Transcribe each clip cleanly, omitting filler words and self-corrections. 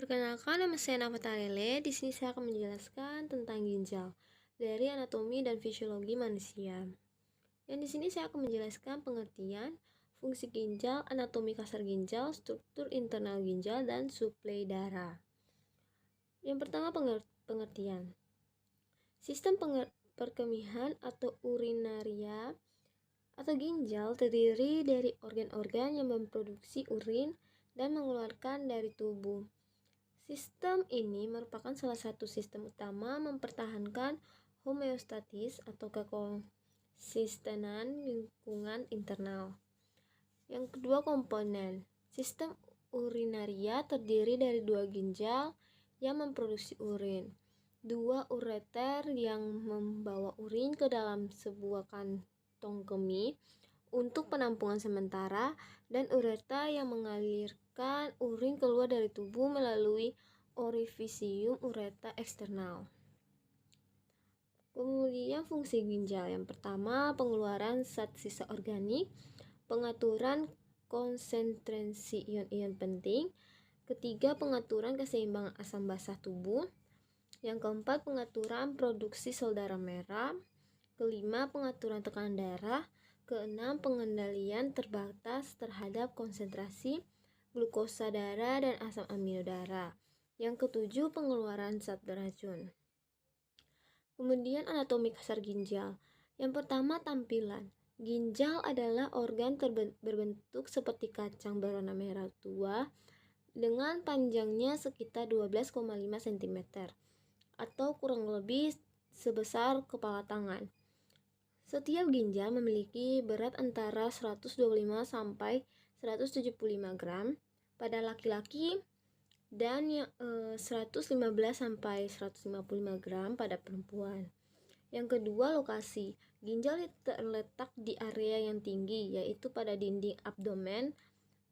Perkenalkan, nama saya Nafatalele. Di sini saya akan menjelaskan tentang ginjal dari anatomi dan fisiologi manusia. Yang di sini saya akan menjelaskan pengertian fungsi ginjal, anatomi kasar ginjal, struktur internal ginjal, dan suplai darah. Yang pertama, pengertian. Sistem perkemihan atau urinaria atau ginjal terdiri dari organ-organ yang memproduksi urin dan mengeluarkan dari tubuh. Sistem ini merupakan salah satu sistem utama mempertahankan homeostatis atau kekonsistenan lingkungan internal. Yang kedua, komponen. Sistem urinaria terdiri dari dua ginjal yang memproduksi urin, dua ureter yang membawa urin ke dalam sebuah kantong kemih untuk penampungan sementara, dan ureter yang mengalirkan urin keluar dari tubuh melalui orifisium ureter eksternal. Kemudian fungsi ginjal. Yang pertama, pengeluaran zat sisa organik, pengaturan konsentrasi ion-ion penting. Ketiga, pengaturan keseimbangan asam basa tubuh. Yang keempat, pengaturan produksi sel darah merah. Kelima, pengaturan tekanan darah. Keenam, pengendalian terbatas terhadap konsentrasi glukosa darah dan asam amino darah. Yang ketujuh, pengeluaran zat beracun. Kemudian anatomi kasar ginjal. Yang pertama, tampilan. Ginjal adalah organ berbentuk seperti kacang berwarna merah tua dengan panjangnya sekitar 12,5 cm atau kurang lebih sebesar kepala tangan. Setiap ginjal memiliki berat antara 125 sampai 175 gram pada laki-laki dan 115 sampai 155 gram pada perempuan. Yang kedua, lokasi. Ginjal terletak di area yang tinggi, yaitu pada dinding abdomen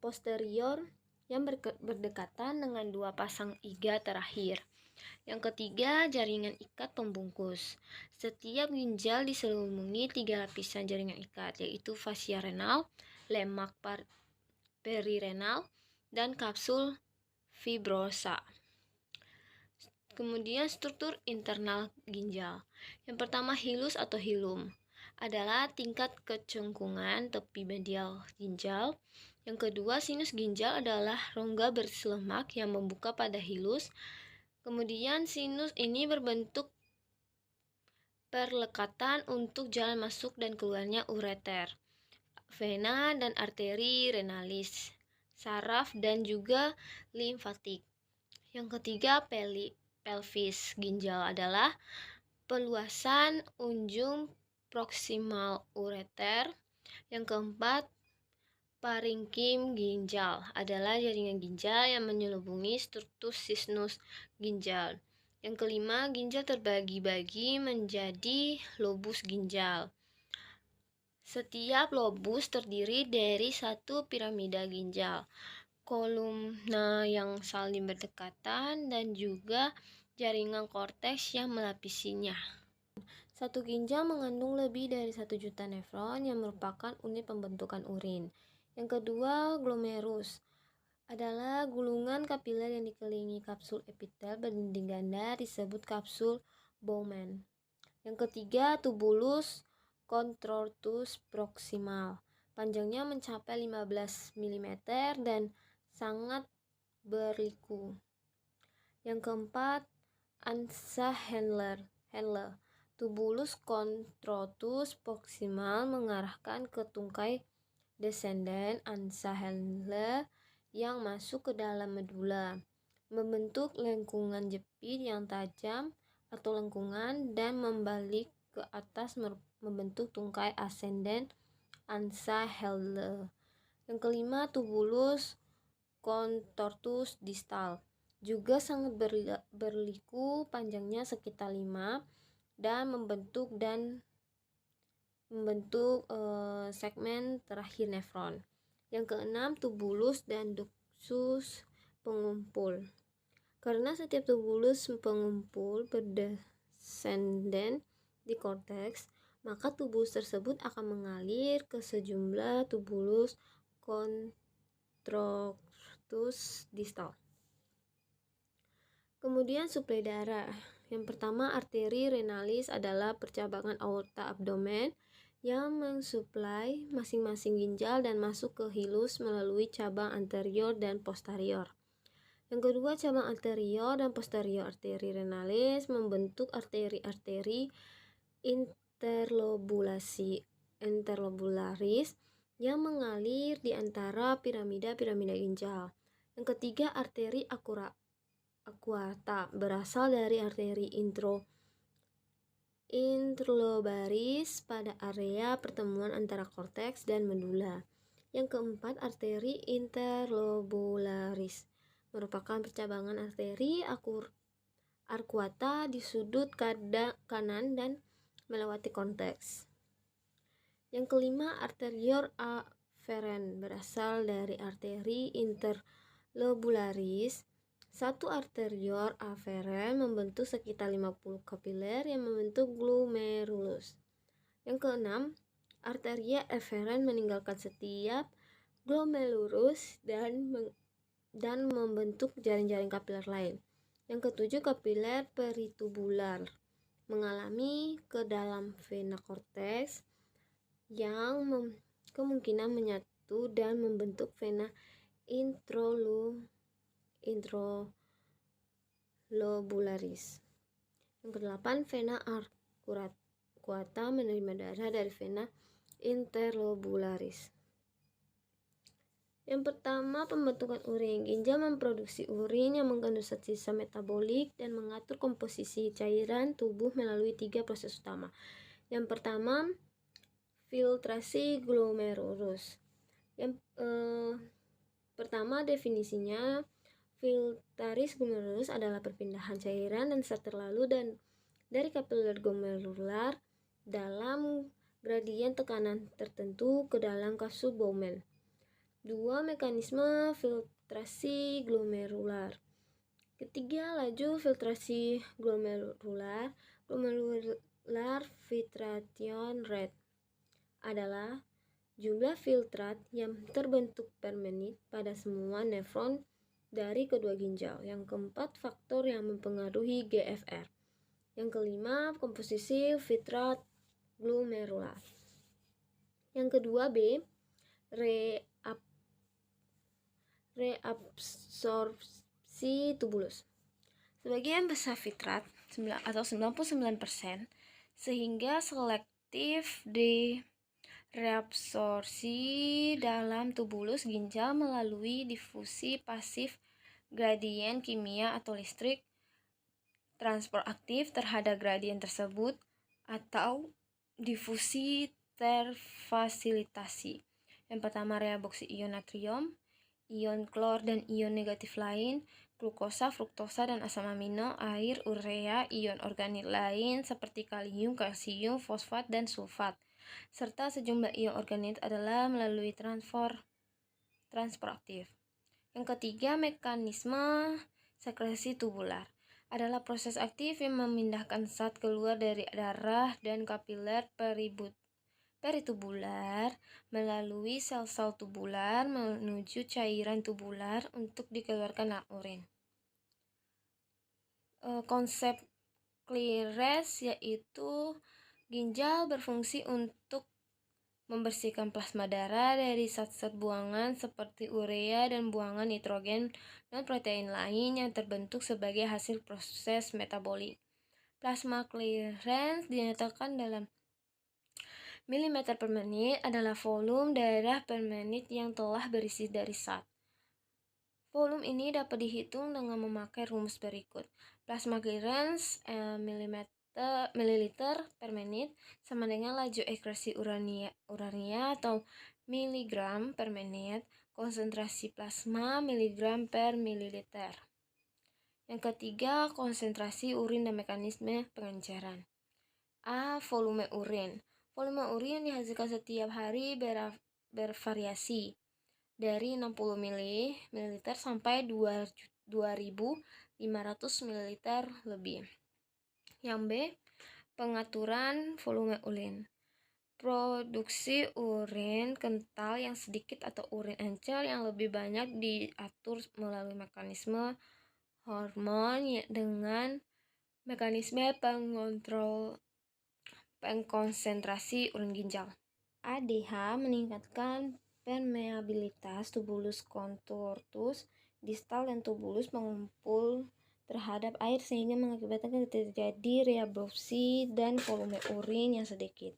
posterior yang berdekatan dengan dua pasang iga terakhir. Yang ketiga, jaringan ikat pembungkus. Setiap ginjal diselimuti 3 lapisan jaringan ikat, yaitu fascia renal, lemak perirenal, dan kapsul fibrosa. Kemudian struktur internal ginjal. Yang pertama, hilus atau hilum adalah tingkat kecengkungan tepi medial ginjal. Yang kedua, sinus ginjal adalah rongga berselemak yang membuka pada hilus. Kemudian sinus ini berbentuk perlekatan untuk jalan masuk dan keluarnya ureter, vena dan arteri renalis, saraf dan juga limfatik. Yang ketiga, pelvis ginjal adalah peluasan ujung proksimal ureter. Yang keempat, parenkim ginjal adalah jaringan ginjal yang menyelubungi struktur sinus ginjal. Yang kelima, ginjal terbagi-bagi menjadi lobus ginjal. Setiap lobus terdiri dari satu piramida ginjal, kolumna yang saling berdekatan, dan juga jaringan korteks yang melapisinya. Satu ginjal mengandung lebih dari 1 juta nefron yang merupakan unit pembentukan urin. Yang kedua, glomerus adalah gulungan kapiler yang dikelilingi kapsul epitel berdinding ganda disebut kapsul Bowman. Yang ketiga, tubulus contortus proximal. Panjangnya mencapai 15 mm dan sangat berliku. Yang keempat, ansa Handler. Tubulus contortus proximal mengarahkan ke tungkai descendant ansa Handler yang masuk ke dalam medula, membentuk lengkungan jepit yang tajam atau lengkungan, dan membalik ke atas membentuk tungkai ascendant ansa Handler. Yang kelima, tubulus contortus distal juga sangat berliku, panjangnya sekitar 5 dan membentuk segmen terakhir nefron. Yang keenam, tubulus dan ductus pengumpul. Karena setiap tubulus pengumpul berdescendant di korteks, maka tubulus tersebut akan mengalir ke sejumlah tubulus contortus distal. Kemudian suplai darah. Yang pertama, arteri renalis adalah percabangan aorta abdomen yang mensuplai masing-masing ginjal dan masuk ke hilus melalui cabang anterior dan posterior. Yang kedua, cabang anterior dan posterior arteri renalis membentuk arteri-arteri interlobularis yang mengalir di antara piramida-piramida ginjal. Yang ketiga, arteri aorta berasal dari arteri interlobaris pada area pertemuan antara korteks dan medula. Yang keempat, arteri interlobularis merupakan percabangan arteri arcuata di sudut kanan dan melewati korteks. Yang kelima, arterior afferent berasal dari arteri interlobularis. Satu arterior afferent membentuk sekitar 50 kapiler yang membentuk glomerulus. Yang keenam, arteria efferent meninggalkan setiap glomerulus dan membentuk jaring-jaring kapiler lain. Yang ketujuh, kapiler peritubular mengalami ke dalam vena cortex yang kemungkinan menyatu dan membentuk vena interlobularis. Yang kedelapan, vena arcuata menerima darah dari vena interlobularis. Yang pertama, pembentukan urin. Ginjal memproduksi urin yang mengandung zat sisa metabolik dan mengatur komposisi cairan tubuh melalui 3 proses utama. Yang pertama, filtrasi glomerulus. Yang pertama, definisinya, filtrasi glomerulus adalah perpindahan cairan dan zat terlalu dari kapiler glomerular dalam gradien tekanan tertentu ke dalam kapsul Bowman. 2. Mekanisme filtrasi glomerular. Ketiga, laju filtrasi glomerular. Glomerular filtration rate adalah jumlah filtrat yang terbentuk per menit pada semua nefron dari kedua ginjal. Yang keempat, faktor yang mempengaruhi GFR. Yang kelima, komposisi filtrat glomerular. Yang kedua, B, reabsorpsi tubulus. Sebagian besar filtrat atau 99% sehingga selektif di reabsorpsi dalam tubulus ginjal melalui difusi pasif gradien kimia atau listrik transport aktif terhadap gradien tersebut atau difusi terfasilitasi. Yang pertama, reabsorpsi ion natrium, ion klor dan ion negatif lain, glukosa, fruktosa dan asam amino, air, urea, ion organik lain seperti kalium, kalsium, fosfat dan sulfat, serta sejumlah ion organik adalah melalui transport aktif. Yang ketiga, mekanisme sekresi tubular adalah proses aktif yang memindahkan zat keluar dari darah dan kapiler peritubular melalui sel-sel tubular menuju cairan tubular untuk dikeluarkan dalam urin. Konsep clearance yaitu ginjal berfungsi untuk membersihkan plasma darah dari zat-zat buangan seperti urea dan buangan nitrogen dan protein lain yang terbentuk sebagai hasil proses metabolik. Plasma clearance dinyatakan dalam milimeter per menit adalah volume darah per menit yang telah berisi dari zat. Volume ini dapat dihitung dengan memakai rumus berikut. Plasma clearance mililiter per menit sama dengan laju ekskresi urania atau miligram per menit, konsentrasi plasma miligram per mililiter. Yang ketiga, konsentrasi urin dan mekanisme pengenceran. A. Volume urin. Volume urin dihasilkan setiap hari bervariasi dari 60 ml sampai 2.500 ml lebih. Yang B, pengaturan volume urin. Produksi urin kental yang sedikit atau urin encer yang lebih banyak diatur melalui mekanisme hormon dengan mekanisme pengontrol pengkonsentrasi urin ginjal. ADH meningkatkan permeabilitas tubulus contortus distal dan tubulus pengumpul terhadap air sehingga mengakibatkan terjadi reabsorpsi dan volume urin yang sedikit.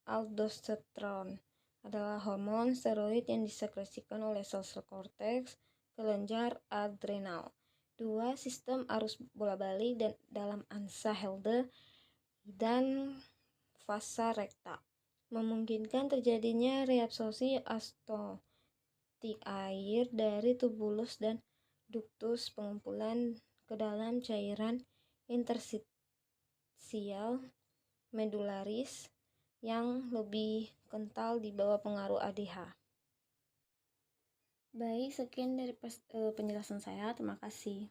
Aldosterone adalah hormon steroid yang disekresikan oleh sel-sel korteks kelenjar adrenal. 2. Sistem arus bola-balik dan dalam ansa Helde dan fasa rekta memungkinkan terjadinya reabsorpsi astotik air dari tubulus dan duktus pengumpulan ke dalam cairan interstisial medularis yang lebih kental di bawah pengaruh ADH. Baik, sekian dari penjelasan saya. Terima kasih.